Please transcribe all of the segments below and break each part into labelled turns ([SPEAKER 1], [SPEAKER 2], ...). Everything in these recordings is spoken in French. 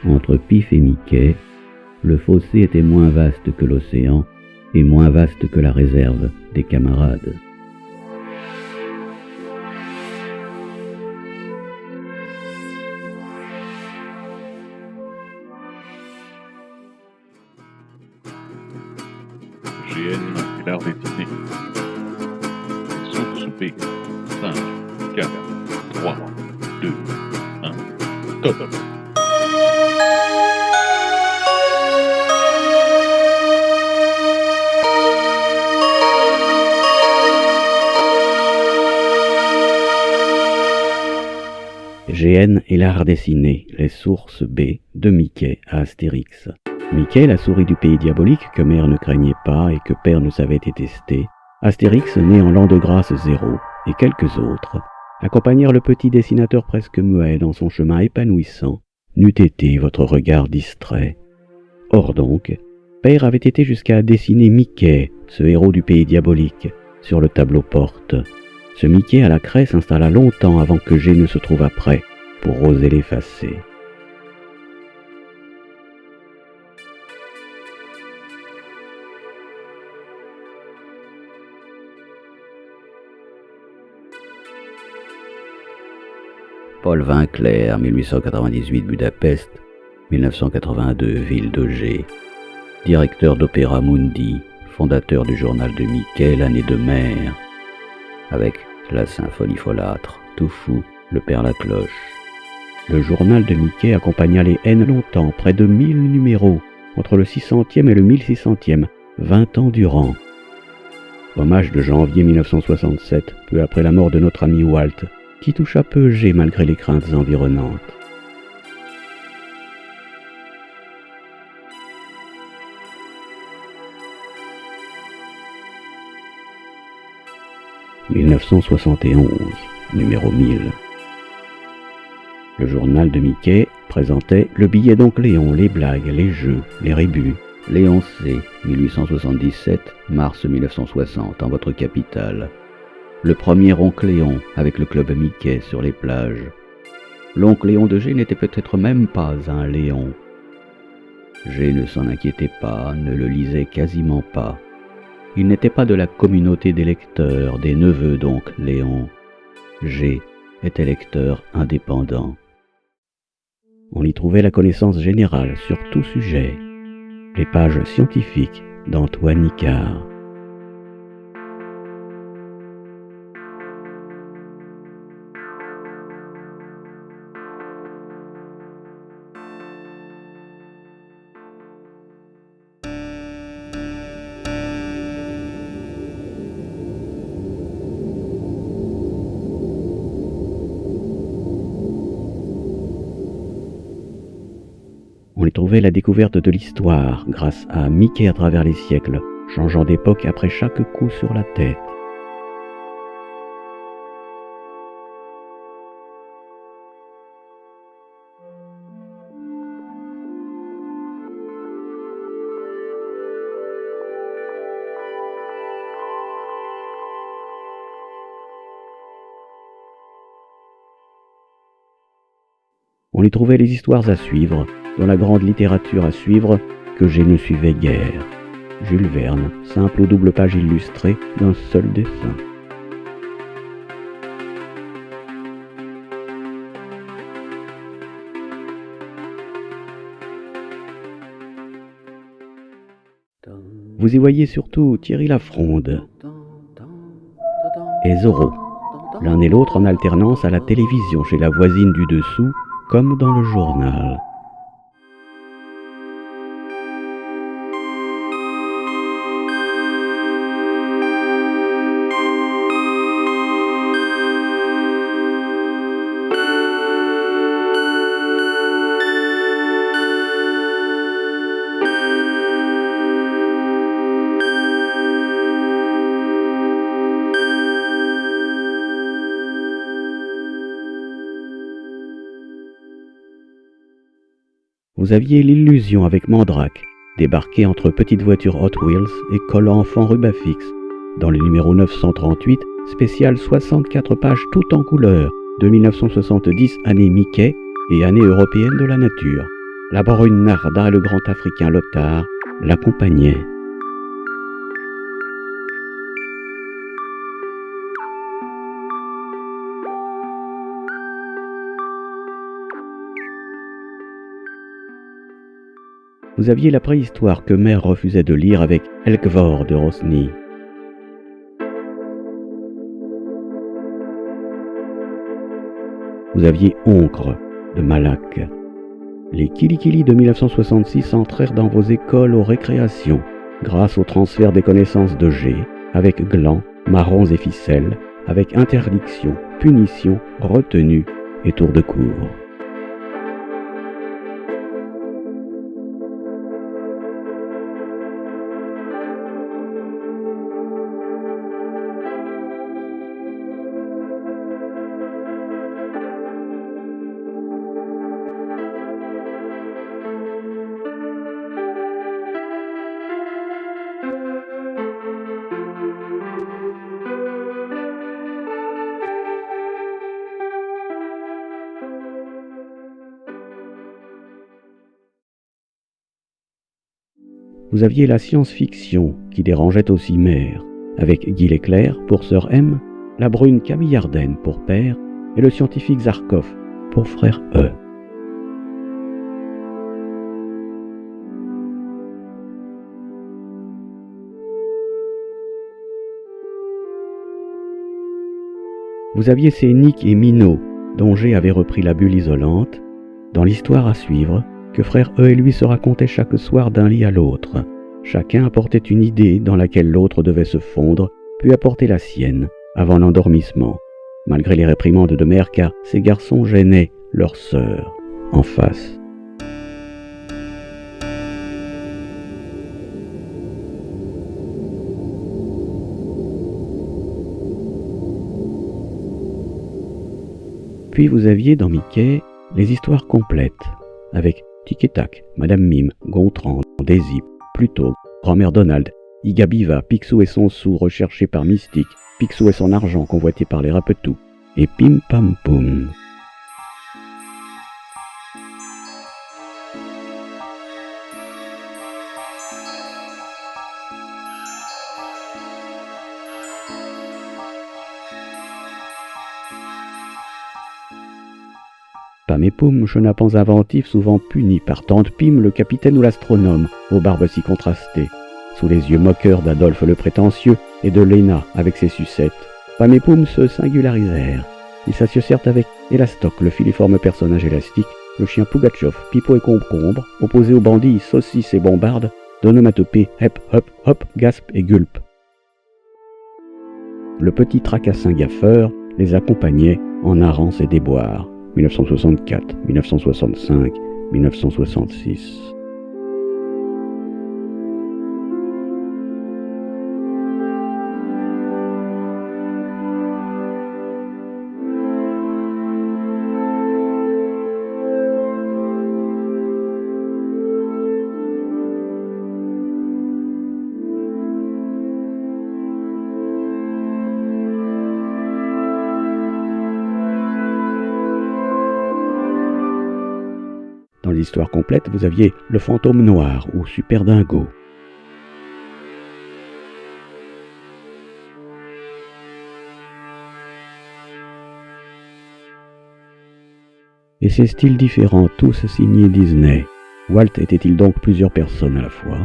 [SPEAKER 1] Entre Pif et Mickey, le fossé était moins vaste que l'océan et moins vaste que la réserve des camarades.
[SPEAKER 2] GN et l'art des dîners. Soupe souper. 5, 4, 3, 2, 1, top.
[SPEAKER 1] GN et l'art dessiné, les sources B de Mickey à Astérix. Mickey, la souris du pays diabolique que mère ne craignait pas et que père ne savait détester, Astérix, né en l'an de grâce 0, et quelques autres, accompagnèrent le petit dessinateur presque muet dans son chemin épanouissant, n'eût été votre regard distrait. Or donc, père avait été jusqu'à dessiner Mickey, ce héros du pays diabolique, sur le tableau porte. Ce Mickey à la craie s'installa longtemps avant que G ne se trouvât prêt pour oser l'effacer. Paul Vinclair, 1898 Budapest, 1982 Ville de G, directeur d'Opéra Mundi, fondateur du journal de Mickey, l'année de mer, avec la symphonie folâtre, tout fou, le père la cloche. Le journal de Mickey accompagna les N longtemps, près de 1000 numéros, entre le 600e et le 1600e, 20 ans durant. Hommage de janvier 1967, peu après la mort de notre ami Walt, qui toucha peu G malgré les craintes environnantes. « 1971, numéro 1000. Le journal de Mickey présentait le billet d'oncle Léon, les blagues, les jeux, les rébus. Léon C, 1877, mars 1960, en votre capitale. Le premier oncle Léon avec le club Mickey sur les plages. L'oncle Léon de G n'était peut-être même pas un Léon. G ne s'en inquiétait pas, ne le lisait quasiment pas. Il n'était pas de la communauté des lecteurs, des neveux d'oncle Léon. G était lecteur indépendant. On y trouvait la connaissance générale sur tout sujet. Les pages scientifiques d'Antoine Icard. On y trouvait la découverte de l'histoire grâce à Mickey à travers les siècles, changeant d'époque après chaque coup sur la tête. On y trouvait les histoires à suivre, dans la grande littérature à suivre que G ne suivait guère. Jules Verne, simple ou double page illustrée d'un seul dessin. Vous y voyez surtout Thierry Lafronde et Zorro, l'un et l'autre en alternance à la télévision chez la voisine du dessous, comme dans le journal. Vous aviez l'illusion avec Mandrake, débarqué entre petites voitures Hot Wheels et collant enfant Rubafix, dans le numéro 938, spécial 64 pages tout en couleur, de 1970, année Mickey et année européenne de la nature, La brune Narda et le grand Africain Lothar l'accompagnaient. Vous aviez la préhistoire que Mère refusait de lire avec Elkvor de Rosny. Vous aviez Oncre de Malak. Les Kilikili de 1966 entrèrent dans vos écoles aux récréations grâce au transfert des connaissances de G, avec glands, marrons et ficelles, avec interdiction, punition, retenue et tour de cour. Vous aviez la science-fiction qui dérangeait aussi Mère, avec Guy Leclerc pour sœur M, la brune Camille Ardenne pour père et le scientifique Zarkov pour frère E. Vous aviez ces Nick et Minot, dont G avait repris la bulle isolante, dans l'histoire à suivre, que frère E et lui se racontaient chaque soir d'un lit à l'autre. Chacun apportait une idée dans laquelle l'autre devait se fondre, puis apporter la sienne, avant l'endormissement, malgré les réprimandes de Mère, car ces garçons gênaient leur sœur en face. Puis vous aviez dans Mickey les histoires complètes, avec Tic et Tac, Madame Mime, Gontran, Daisy, Pluto, Grand-mère Donald, Igabiva, Picsou et son sou recherché par Mystique, Picsou et son argent convoité par les Rapetous, et Pim Pam Poum. Pam et Poum, chenapans inventifs souvent punis par Tante Pim, le capitaine ou l'astronome, aux barbes si contrastées, sous les yeux moqueurs d'Adolphe le prétentieux et de Léna avec ses sucettes. Pam et Poum se singularisèrent. Ils s'associèrent avec Élastoc, le filiforme personnage élastique, le chien Pougatchov, Pipo et Concombre, opposés aux bandits Saucisse et Bombarde, d'onomatopées Hep, Hop, Hop, Gasp et Gulp. Le petit tracassin gaffeur les accompagnait en narrant ses déboires. 1964, 1965, 1966. Dans l'histoire complète, vous aviez le fantôme noir ou Super Dingo. Et ces styles différents, tous signés Disney. Walt était-il donc plusieurs personnes à la fois ?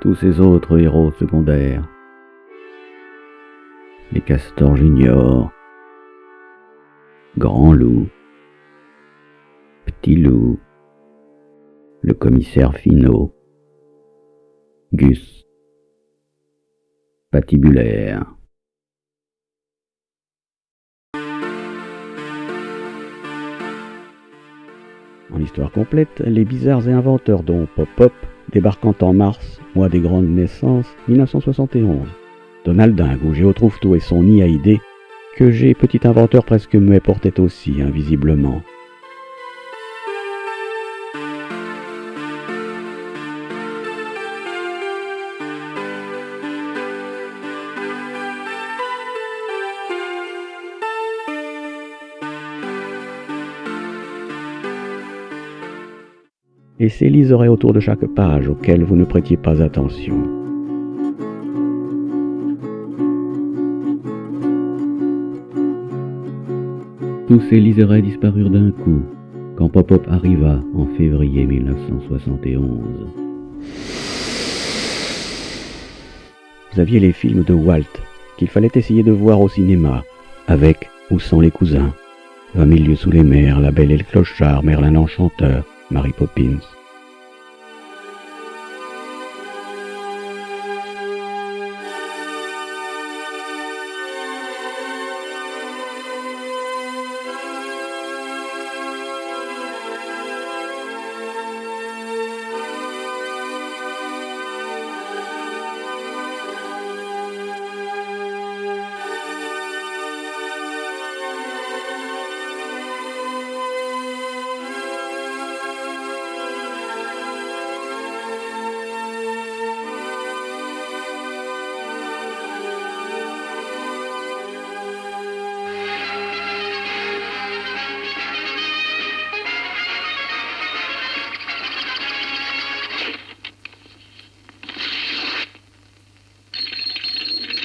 [SPEAKER 1] Tous ces autres héros secondaires, les Castors Junior, Grand Loup, Petit Loup, le commissaire Finot, Gus, Patibulaire. En histoire complète, les bizarres et inventeurs dont Pop-Pop, débarquant en mars, mois des grandes naissances, 1971. Donald Dingue, où Géo trouve tout et son nid à idées, que G, petit inventeur presque muet, portait aussi, invisiblement. et ces liseraient autour de chaque page auxquelles vous ne prêtiez pas attention. Tous ces liserés disparurent d'un coup, quand Pop-Up arriva en février 1971. Vous aviez les films de Walt, qu'il fallait essayer de voir au cinéma, avec ou sans les cousins. 20 000 lieues sous les mers, La Belle et le Clochard, Merlin l'Enchanteur, Mary Poppins.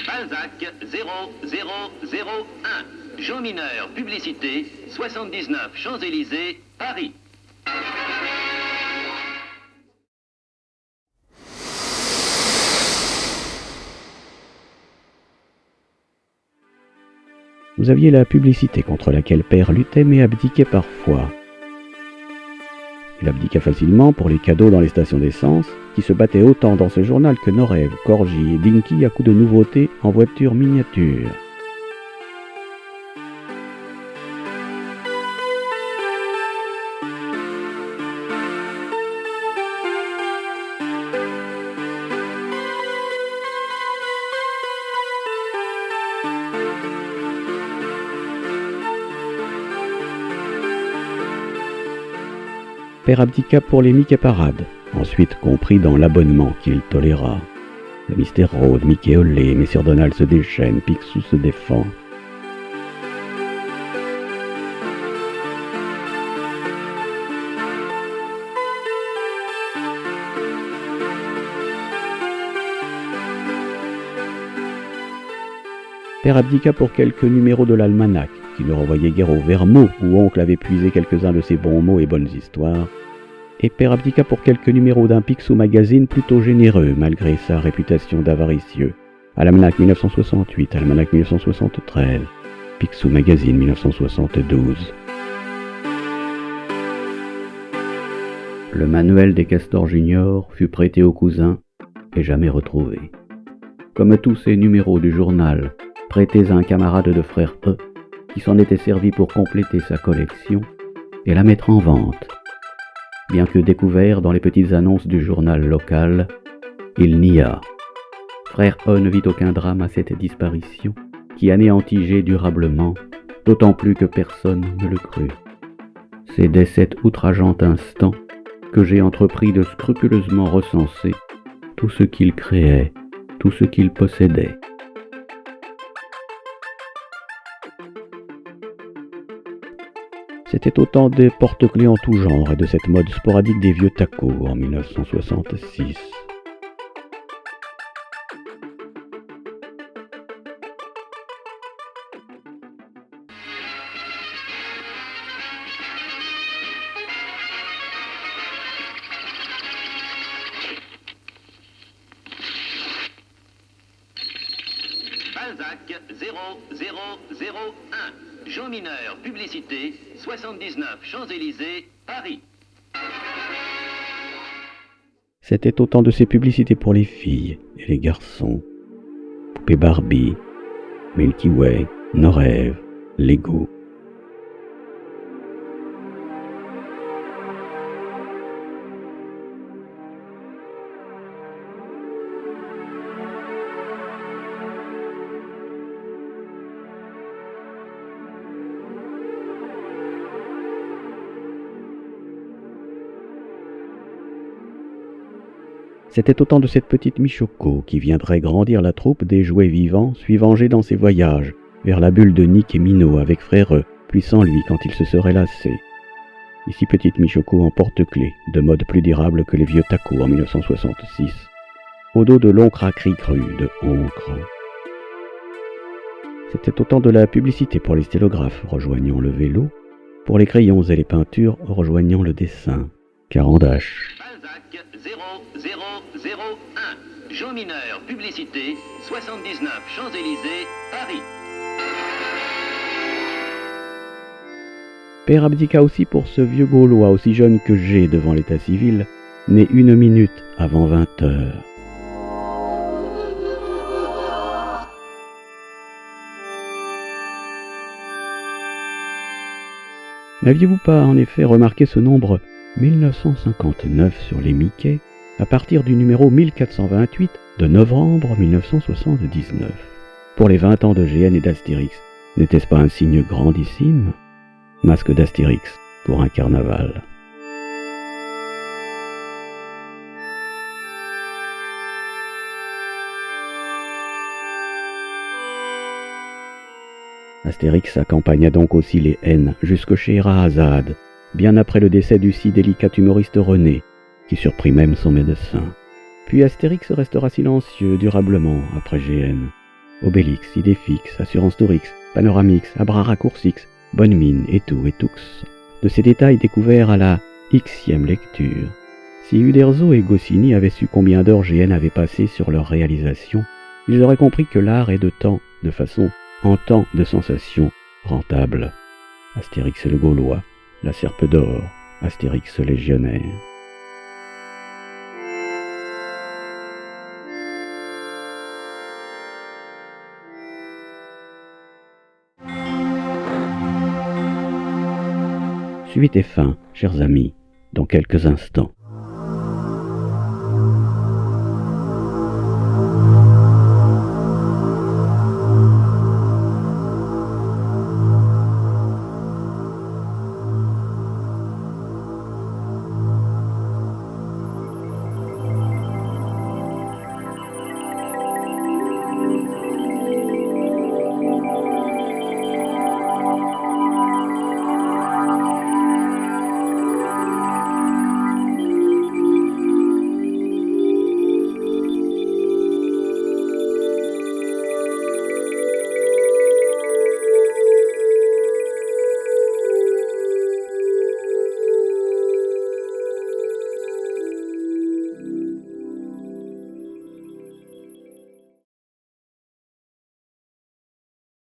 [SPEAKER 3] Balzac 0001. Jean Mineur, publicité, 79 Champs-Élysées, Paris.
[SPEAKER 1] Vous aviez la publicité contre laquelle Père luttait mais abdiquait parfois. Il abdiqua facilement pour les cadeaux dans les stations d'essence, qui se battaient autant dans ce journal que Norev, Corgi et Dinky à coups de nouveautés en voitures miniatures. Père abdiqua pour les Mickey Parades, ensuite compris dans l'abonnement qu'il toléra. Le Mystère Road, Mickey Olé, Messire Donald se déchaîne, Picsou se défend. Père abdiqua pour quelques numéros de l'almanach, qui ne renvoyait guère au Vermeau, où oncle avait puisé quelques-uns de ses bons mots et bonnes histoires, et Père abdiqua pour quelques numéros d'un Picsou magazine plutôt généreux, malgré sa réputation d'avaricieux. Almanach 1968, Almanach 1973, Picsou magazine 1972. Le manuel des Castors Junior fut prêté au cousin et jamais retrouvé. Comme tous ces numéros du journal, prêtés à un camarade de frère E, qui s'en était servi pour compléter sa collection et la mettre en vente. Bien que découvert dans les petites annonces du journal local, il nia. Frère E ne vit aucun drame à cette disparition, qui anéantigeait durablement, d'autant plus que personne ne le crut. C'est dès cet outrageant instant que j'ai entrepris de scrupuleusement recenser tout ce qu'il créait, tout ce qu'il possédait. C'était autant des porte-clés en tout genre et de cette mode sporadique des vieux tacos en 1966.
[SPEAKER 3] Balzac 0001. Jean Mineur, publicité, 79 Champs-Élysées, Paris.
[SPEAKER 1] C'était autant de ces publicités pour les filles et les garçons. Poupée Barbie, Milky Way, Norev, Lego. C'était autant de cette petite Michoko qui viendrait grandir la troupe des jouets vivants suivant G dans ses voyages, vers la bulle de Nick et Minot avec frère E, puis sans lui quand il se serait lassé. Ici Petite Michoko en porte-clés, de mode plus durable que les vieux tacos en 1966. Au dos de longs craqueries crus de Oncre. C'était autant de la publicité pour les stylographes rejoignant le vélo, pour les crayons et les peintures rejoignant le dessin. Carandache.
[SPEAKER 3] Balzac 0001. Jean Mineur, publicité, 79 Champs-Élysées, Paris.
[SPEAKER 1] Père abdiqua aussi pour ce vieux Gaulois aussi jeune que G devant l'état civil, né 1 minute avant 20 heures. N'aviez-vous pas en effet remarqué ce nombre 1959 sur les Mickey à partir du numéro 1428 de novembre 1979? Pour les 20 ans de GN et d'Astérix, n'était-ce pas un signe grandissime? Masque d'Astérix pour un carnaval. Astérix accompagna donc aussi les haines jusque chez Scheherazade, bien après le décès du si délicat humoriste René, qui surprit même son médecin. Puis Astérix restera silencieux durablement après GN. Obélix, Idéfix, Assurance Tourix, Panoramix, Abra Raccourcix, Bonne Mine, et tout, et tout. De ces détails découverts à la Xème lecture. Si Uderzo et Goscinny avaient su combien d'heures GN avait passé sur leur réalisation, ils auraient compris que l'art est de temps, de façon, en temps de sensation, rentable. Astérix le Gaulois, la Serpe d'or, Astérix légionnaire. Suite et fin, chers amis, dans quelques instants.